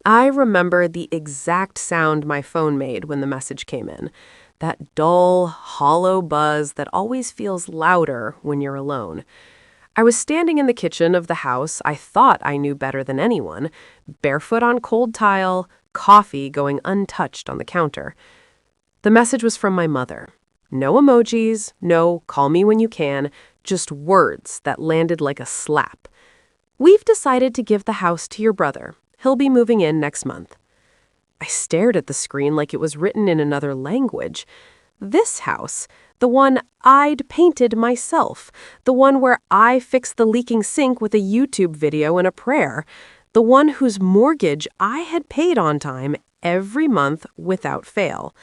I remember the exact sound my phone made when the message came in. That dull, hollow buzz that always feels louder when you're alone. I was standing in the kitchen of the house I thought I knew better than anyone, barefoot on cold tile, coffee going untouched on the counter. The message was from my mother. No emojis, no call me when you can, just words that landed like a slap. We've decided to give the house to your brother. He'll be moving in next month. I stared at the screen like it was written in another language. This house, the one I'd painted myself, the one where I fixed the leaking sink with a YouTube video and a prayer, the one whose mortgage I had paid on time every month without fail.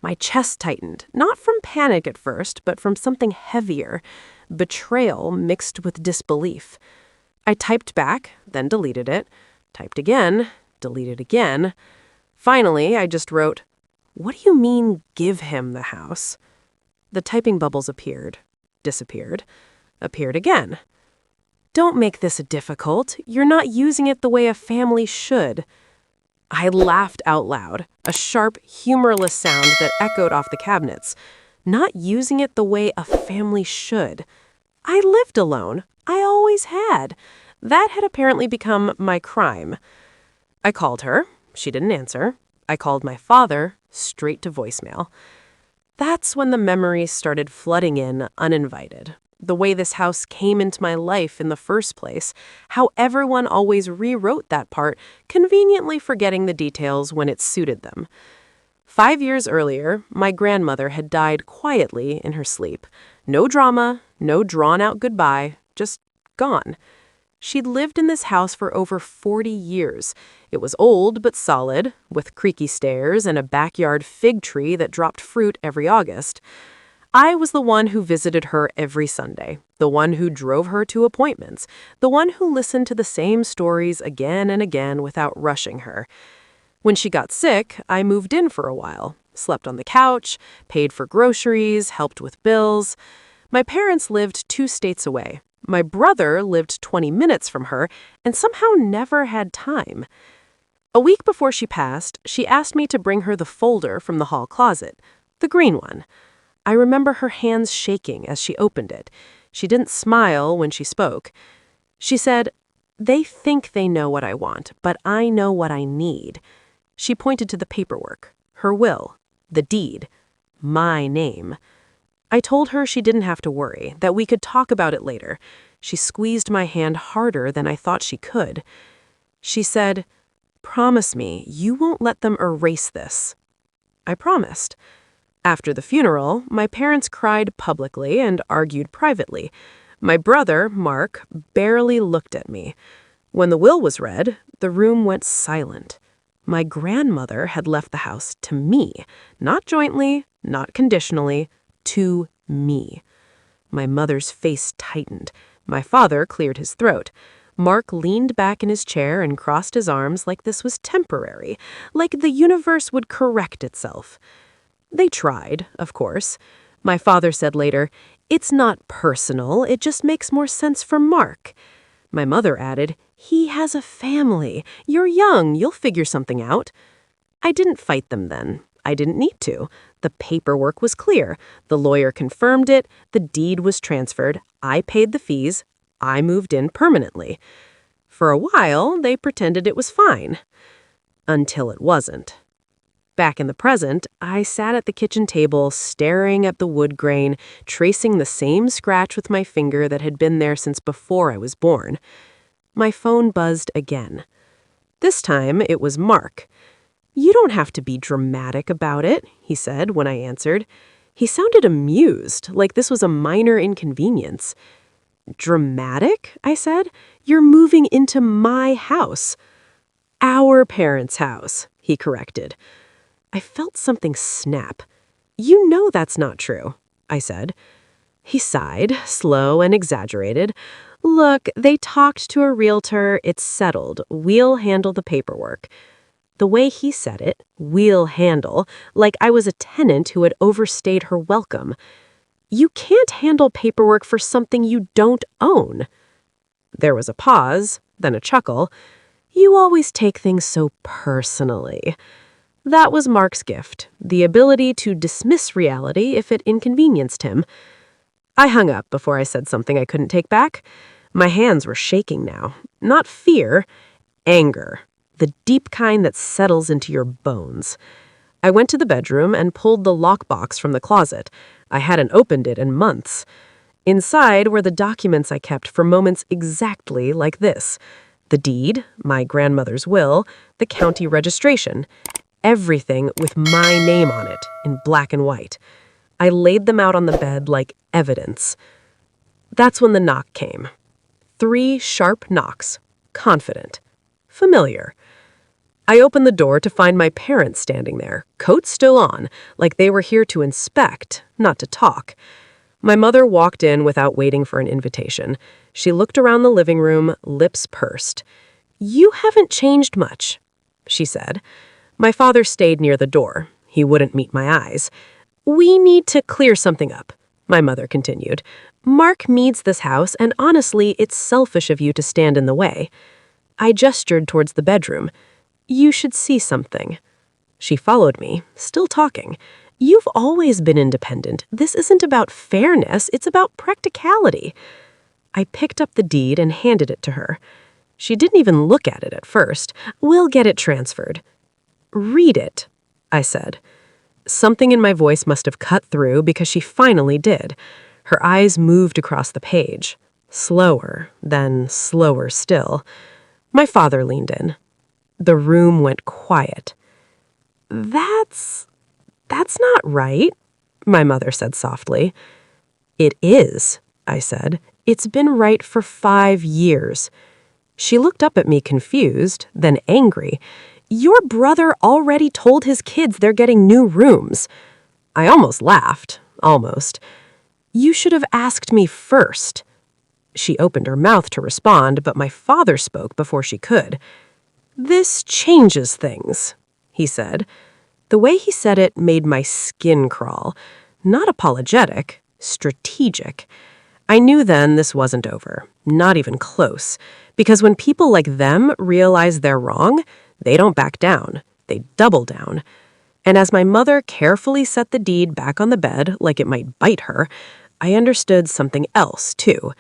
My chest tightened, not from panic at first, but from something heavier, betrayal mixed with disbelief. I typed back, then deleted it, typed again, deleted again. Finally, I just wrote, "What do you mean, give him the house?" The typing bubbles appeared, disappeared, appeared again. "Don't make this difficult. You're not using it the way a family should." I laughed out loud, a sharp, humorless sound that echoed off the cabinets. Not using it the way a family should. I lived alone. I always had. That had apparently become my crime. I called her. She didn't answer. I called my father, straight to voicemail. That's when the memories started flooding in uninvited. The way this house came into my life in the first place, how everyone always rewrote that part, conveniently forgetting the details when it suited them. 5 years earlier, my grandmother had died quietly in her sleep. No drama, no drawn-out goodbye, just gone. She'd lived in this house for over 40 years. It was old but solid, with creaky stairs and a backyard fig tree that dropped fruit every August. I was the one who visited her every Sunday, the one who drove her to appointments, the one who listened to the same stories again and again without rushing her. When she got sick, I moved in for a while, slept on the couch, paid for groceries, helped with bills. My parents lived 2 states away. My brother lived 20 minutes from her and somehow never had time. A week before she passed, she asked me to bring her the folder from the hall closet, the green one. I remember her hands shaking as she opened it. She didn't smile when she spoke. She said, "They think they know what I want, but I know what I need." She pointed to the paperwork, her will, the deed, my name. I told her she didn't have to worry, that we could talk about it later. She squeezed my hand harder than I thought she could. She said, "Promise me you won't let them erase this." I promised. After the funeral, my parents cried publicly and argued privately. My brother, Mark, barely looked at me. When the will was read, the room went silent. My grandmother had left the house to me, not jointly, not conditionally, to me. My mother's face tightened. My father cleared his throat. Mark leaned back in his chair and crossed his arms like this was temporary, like the universe would correct itself. They tried, of course. My father said later, "It's not personal, it just makes more sense for Mark." My mother added, "He has a family. You're young, you'll figure something out." I didn't fight them then. I didn't need to. The paperwork was clear. The lawyer confirmed it. The deed was transferred. I paid the fees. I moved in permanently. For a while, they pretended it was fine. Until it wasn't. Back in the present, I sat at the kitchen table, staring at the wood grain, tracing the same scratch with my finger that had been there since before I was born. My phone buzzed again. This time, it was Mark. "You don't have to be dramatic about it," he said when I answered. He sounded amused, like this was a minor inconvenience. "Dramatic?" I said. "You're moving into my house." "Our parents' house," he corrected. I felt something snap. "You know that's not true," I said. He sighed, slow and exaggerated. "Look, they talked to a realtor. It's settled. We'll handle the paperwork." The way he said it, "we'll handle," like I was a tenant who had overstayed her welcome. You can't handle paperwork for something you don't own. There was a pause, then a chuckle. You always take things so personally. That was Mark's gift, the ability to dismiss reality if it inconvenienced him. I hung up before I said something I couldn't take back. My hands were shaking now. Not fear, anger. The deep kind that settles into your bones. I went to the bedroom and pulled the lockbox from the closet. I hadn't opened it in months. Inside were the documents I kept for moments exactly like this. The deed, my grandmother's will, the county registration. Everything with my name on it, in black and white. I laid them out on the bed like evidence. That's when the knock came. 3 sharp knocks. Confident. Familiar. I opened the door to find my parents standing there, coats still on, like they were here to inspect, not to talk. My mother walked in without waiting for an invitation. She looked around the living room, lips pursed. "You haven't changed much," she said. My father stayed near the door. He wouldn't meet my eyes. "We need to clear something up," my mother continued. "Mark needs this house, and honestly, it's selfish of you to stand in the way." I gestured towards the bedroom. "You should see something." She followed me, still talking. "You've always been independent. This isn't about fairness, it's about practicality." I picked up the deed and handed it to her. She didn't even look at it at first. "We'll get it transferred." "Read it," I said. Something in my voice must have cut through because she finally did. Her eyes moved across the page. Slower, then slower still. My father leaned in. The room went quiet. That's not right," my mother said softly. "It is," I said. "It's been right for 5 years." She looked up at me confused, then angry. "Your brother already told his kids they're getting new rooms." I almost laughed. Almost. "You should have asked me first." She opened her mouth to respond, but my father spoke before she could. "This changes things," he said. The way he said it made my skin crawl. Not apologetic, strategic. I knew then this wasn't over, not even close, because when people like them realize they're wrong, they don't back down, they double down. And as my mother carefully set the deed back on the bed like it might bite her, I understood something else, too.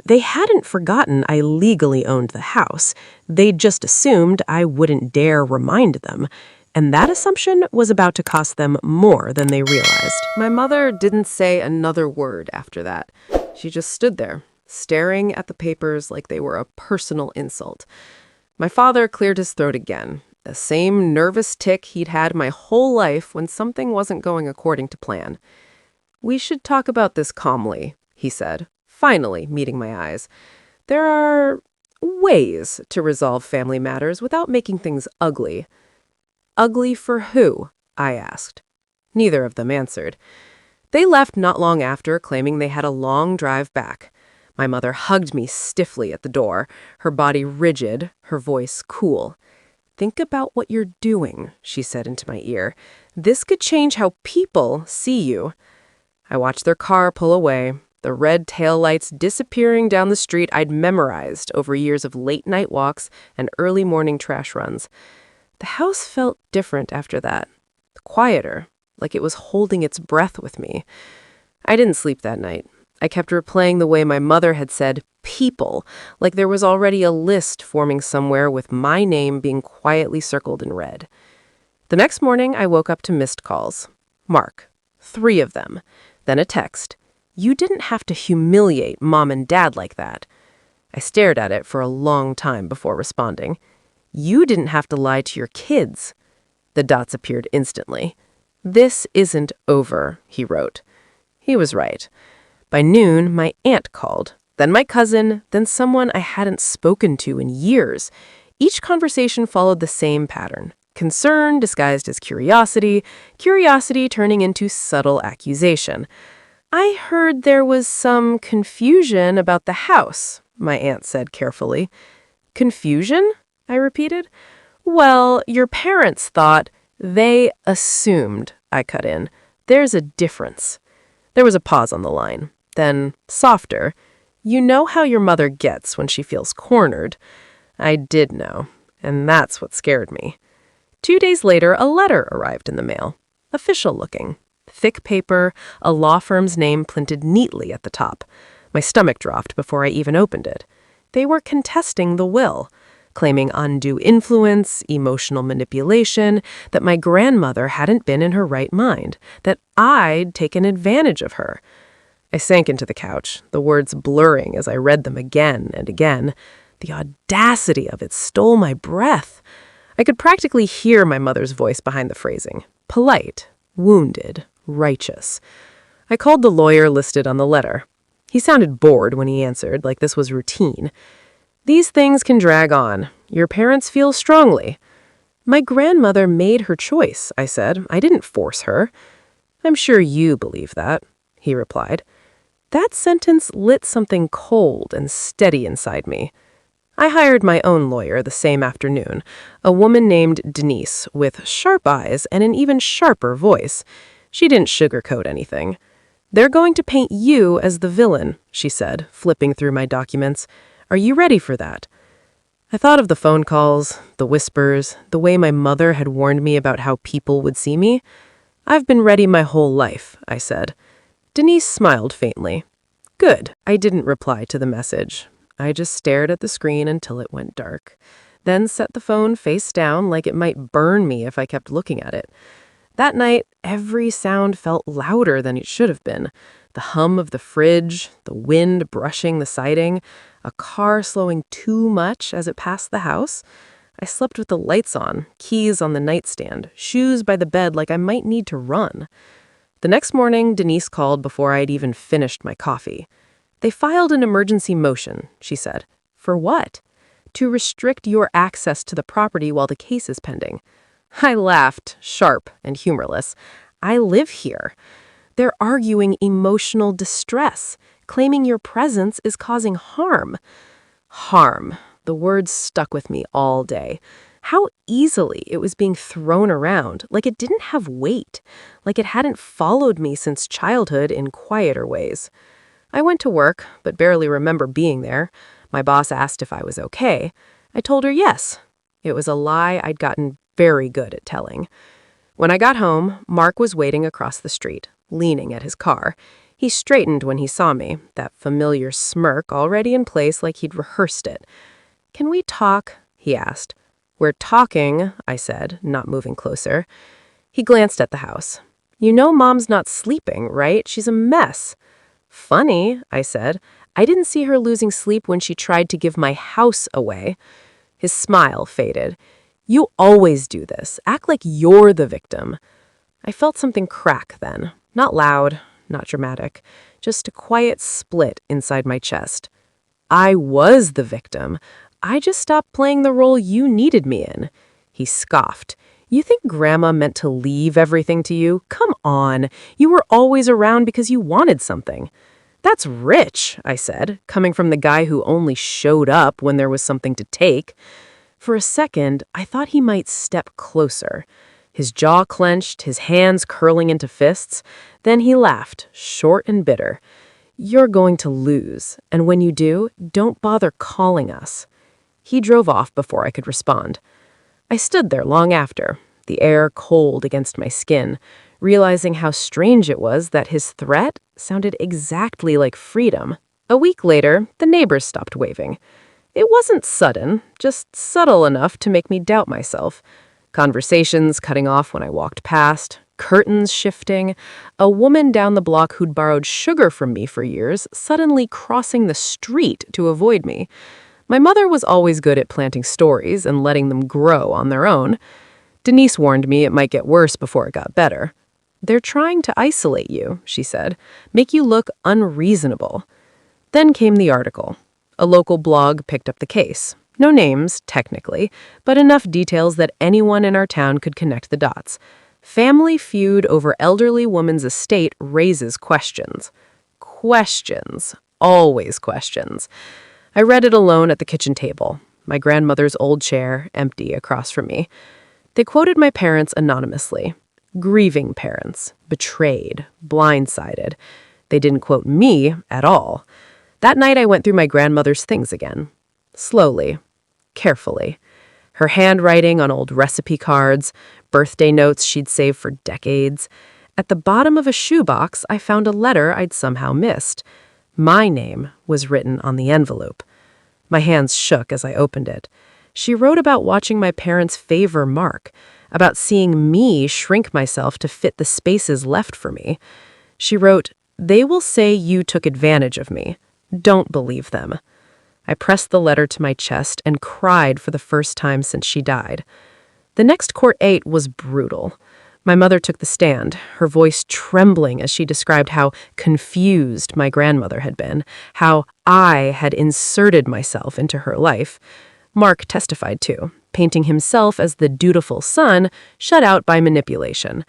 They hadn't forgotten I legally owned the house. They'd just assumed I wouldn't dare remind them. And that assumption was about to cost them more than they realized. My mother didn't say another word after that. She just stood there, staring at the papers like they were a personal insult. My father cleared his throat again, the same nervous tick he'd had my whole life when something wasn't going according to plan. "We should talk about this calmly," he said, finally meeting my eyes. "There are ways to resolve family matters without making things ugly." "Ugly for who?" I asked. Neither of them answered. They left not long after, claiming they had a long drive back. My mother hugged me stiffly at the door, her body rigid, her voice cool. "Think about what you're doing," she said into my ear. "This could change how people see you." I watched their car pull away, the red taillights disappearing down the street I'd memorized over years of late-night walks and early morning trash runs. The house felt different after that, quieter, like it was holding its breath with me. I didn't sleep that night. I kept replaying the way my mother had said people, like there was already a list forming somewhere with my name being quietly circled in red. The next morning, I woke up to missed calls. Mark. 3 of them. Then a text. "You didn't have to humiliate Mom and Dad like that." I stared at it for a long time before responding. "You didn't have to lie to your kids." The dots appeared instantly. "This isn't over," he wrote. He was right. By noon, my aunt called, then my cousin, then someone I hadn't spoken to in years. Each conversation followed the same pattern. Concern disguised as curiosity, curiosity turning into subtle accusation. "I heard there was some confusion about the house," my aunt said carefully. "Confusion?" I repeated. "Well, your parents thought." "They assumed," I cut in. "There's a difference." There was a pause on the line. Then, softer, "You know how your mother gets when she feels cornered." I did know. And that's what scared me. 2 days later, a letter arrived in the mail. Official looking. Thick paper, a law firm's name printed neatly at the top. My stomach dropped before I even opened it. They were contesting the will, claiming undue influence, emotional manipulation, that my grandmother hadn't been in her right mind, that I'd taken advantage of her. I sank into the couch, the words blurring as I read them again and again. The audacity of it stole my breath. I could practically hear my mother's voice behind the phrasing. Polite, wounded, righteous. I called the lawyer listed on the letter. He sounded bored when he answered, like this was routine. These things can drag on. Your parents feel strongly. My grandmother made her choice, I said. I didn't force her. I'm sure you believe that, he replied. That sentence lit something cold and steady inside me. I hired my own lawyer the same afternoon, a woman named Denise, with sharp eyes and an even sharper voice. She didn't sugarcoat anything. They're going to paint you as the villain, she said, flipping through my documents. Are you ready for that? I thought of the phone calls, the whispers, the way my mother had warned me about how people would see me. I've been ready my whole life, I said. Denise smiled faintly. Good. I didn't reply to the message. I just stared at the screen until it went dark, then set the phone face down like it might burn me if I kept looking at it. That night, every sound felt louder than it should have been. The hum of the fridge, the wind brushing the siding, a car slowing too much as it passed the house. I slept with the lights on, keys on the nightstand, shoes by the bed like I might need to run. The next morning, Denise called before I'd even finished my coffee. They filed an emergency motion, she said. For what? To restrict your access to the property while the case is pending. I laughed, sharp and humorless. I live here. They're arguing emotional distress, claiming your presence is causing harm. Harm. The words stuck with me all day. How easily it was being thrown around, like it didn't have weight, like it hadn't followed me since childhood in quieter ways. I went to work, but barely remember being there. My boss asked if I was okay. I told her yes. It was a lie I'd gotten very good at telling. When I got home, Mark was waiting across the street, leaning at his car. He straightened when he saw me, that familiar smirk already in place like he'd rehearsed it. Can we talk? He asked. We're talking, I said, not moving closer. He glanced at the house. You know Mom's not sleeping, right? She's a mess. Funny, I said. I didn't see her losing sleep when she tried to give my house away. His smile faded. You always do this. Act like you're the victim. I felt something crack then. Not loud, not dramatic. Just a quiet split inside my chest. I was the victim. I just stopped playing the role you needed me in. He scoffed. You think Grandma meant to leave everything to you? Come on. You were always around because you wanted something. That's rich, I said, coming from the guy who only showed up when there was something to take. For a second, I thought he might step closer. His jaw clenched, his hands curling into fists. Then he laughed, short and bitter. You're going to lose, and when you do, don't bother calling us. He drove off before I could respond. I stood there long after, the air cold against my skin, realizing how strange it was that his threat sounded exactly like freedom. A week later, the neighbors stopped waving. It wasn't sudden, just subtle enough to make me doubt myself. Conversations cutting off when I walked past, curtains shifting, a woman down the block who'd borrowed sugar from me for years suddenly crossing the street to avoid me. My mother was always good at planting stories and letting them grow on their own. Denise warned me it might get worse before it got better. They're trying to isolate you, she said, make you look unreasonable. Then came the article. A local blog picked up the case. No names, technically, but enough details that anyone in our town could connect the dots. Family feud over elderly woman's estate raises questions. Questions. Always questions. I read it alone at the kitchen table, my grandmother's old chair empty across from me. They quoted my parents anonymously. Grieving parents, betrayed, blindsided. They didn't quote me at all. That night I went through my grandmother's things again. Slowly, carefully. Her handwriting on old recipe cards, birthday notes she'd saved for decades. At the bottom of a shoebox, I found a letter I'd somehow missed. My name was written on the envelope. My hands shook as I opened it. She wrote about watching my parents favor Mark, about seeing me shrink myself to fit the spaces left for me. She wrote, "They will say you took advantage of me. Don't believe them." I pressed the letter to my chest and cried for the first time since she died. The next court date was brutal. My mother took the stand, her voice trembling as she described how confused my grandmother had been, how I had inserted myself into her life. Mark testified too, painting himself as the dutiful son shut out by manipulation.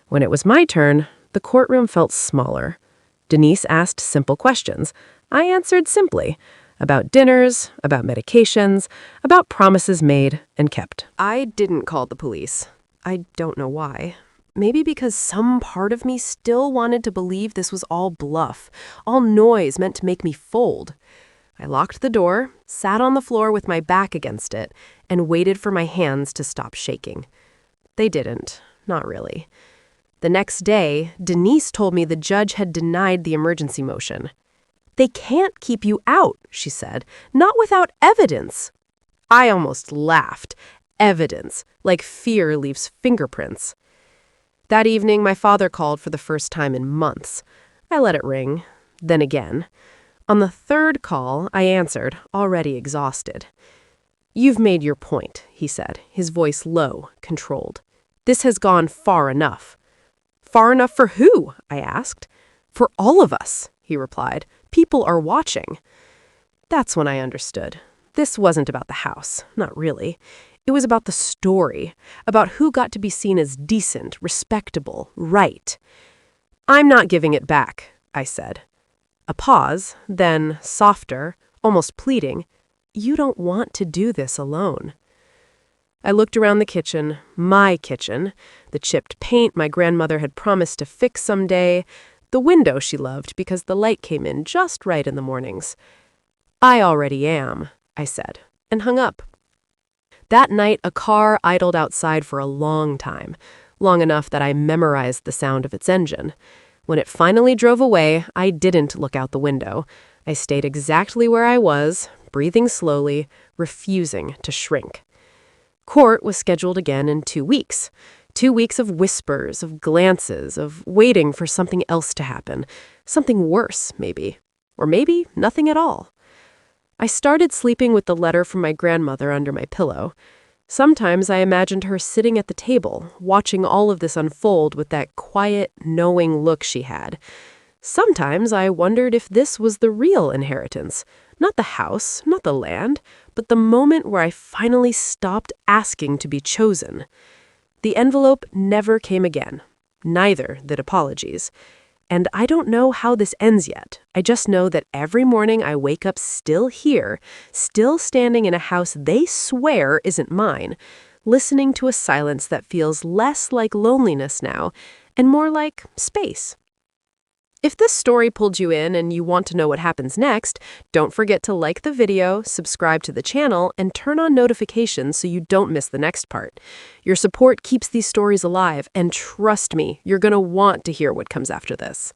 When it was my turn, the courtroom felt smaller. Denise asked simple questions. I answered simply. About dinners, about medications, about promises made and kept. I didn't call the police. I don't know why. Maybe because some part of me still wanted to believe this was all bluff, all noise meant to make me fold. I locked the door, sat on the floor with my back against it, and waited for my hands to stop shaking. They didn't, not really. The next day, Denise told me the judge had denied the emergency motion. "They can't keep you out," she said, "not without evidence." I almost laughed. Evidence, like fear leaves fingerprints. That evening, my father called for the first time in months. I let it ring, then again. On the third call, I answered, already exhausted. "You've made your point," he said, his voice low, controlled. "This has gone far enough." "Far enough for who?" I asked. "For all of us," he replied. "People are watching." That's when I understood. This wasn't about the house, not really. It was about the story, about who got to be seen as decent, respectable, right. "I'm not giving it back," I said. A pause, then, softer, almost pleading, "You don't want to do this alone." I looked around the kitchen, my kitchen, the chipped paint my grandmother had promised to fix someday, the window she loved because the light came in just right in the mornings. "I already am," I said, and hung up. That night, a car idled outside for a long time, long enough that I memorized the sound of its engine. When it finally drove away, I didn't look out the window. I stayed exactly where I was, breathing slowly, refusing to shrink. Court was scheduled again in 2 weeks. 2 weeks of whispers, of glances, of waiting for something else to happen. Something worse, maybe. Or maybe nothing at all. I started sleeping with the letter from my grandmother under my pillow. Sometimes I imagined her sitting at the table, watching all of this unfold with that quiet, knowing look she had. Sometimes I wondered if this was the real inheritance. Not the house, not the land, but the moment where I finally stopped asking to be chosen. The envelope never came again. Neither did apologies. And I don't know how this ends yet. I just know that every morning I wake up still here, still standing in a house they swear isn't mine, listening to a silence that feels less like loneliness now and more like space. If this story pulled you in and you want to know what happens next, don't forget to like the video, subscribe to the channel, and turn on notifications so you don't miss the next part. Your support keeps these stories alive, and trust me, you're going to want to hear what comes after this.